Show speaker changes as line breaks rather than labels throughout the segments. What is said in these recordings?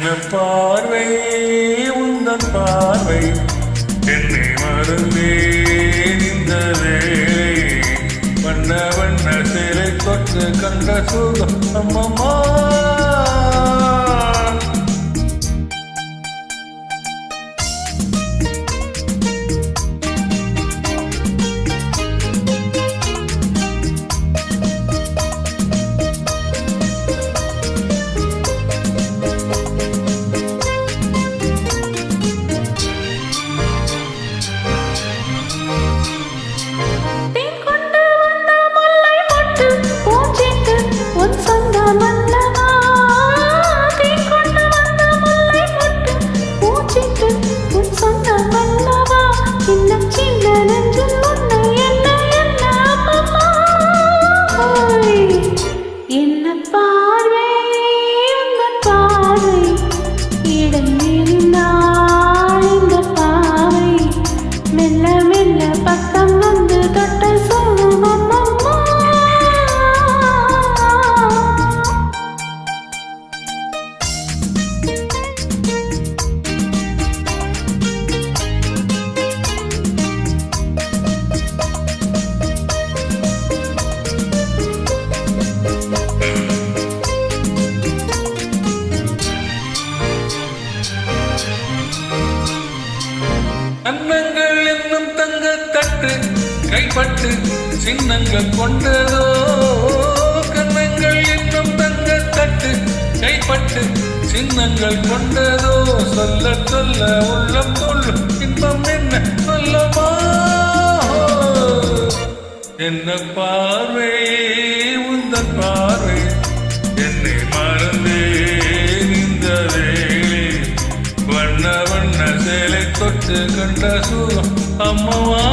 என்ன பார்வை உந்தன் பார்வை என்னை மறந்தேன் இந்த வேளை வண்ண வண்ண சேலை தொட்டு கண்ட சுகம் அம்மம்மா கண்ணங்கள் என்னும் தங்க தட்டு கைப்பட்டு சின்னங்கள் கொண்டதோ கண்ணங்கள் என்னும் தங்க தட்டு கைப்பட்டு சின்னங்கள் கொண்டதோ சொல்ல சொல்ல உள்ளம் சொல்லும் இன்பம் என்ன சொல்லமா என்ன பார்வை உந்தன் பார்வை என்னை மறந்தேன் இந்த வேளை வண்ண வண்ண சேலை தொட்டு கண்ட சுகம் அம்மவா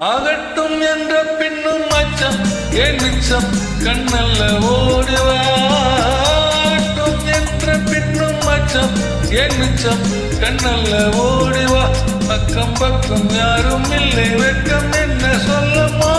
ஆகட்டும் என்ற பின்னும் அச்சம் ஏன் மிச்சம் கண்ணல்ல ஓடிவாட்டும் என்ற பின்னும் அச்சம் ஏன் மிச்சம் கண்ணல்ல ஓடிவா பக்கம் பக்கம் யாரும் இல்லை வெட்கம் என்ன சொல்லமா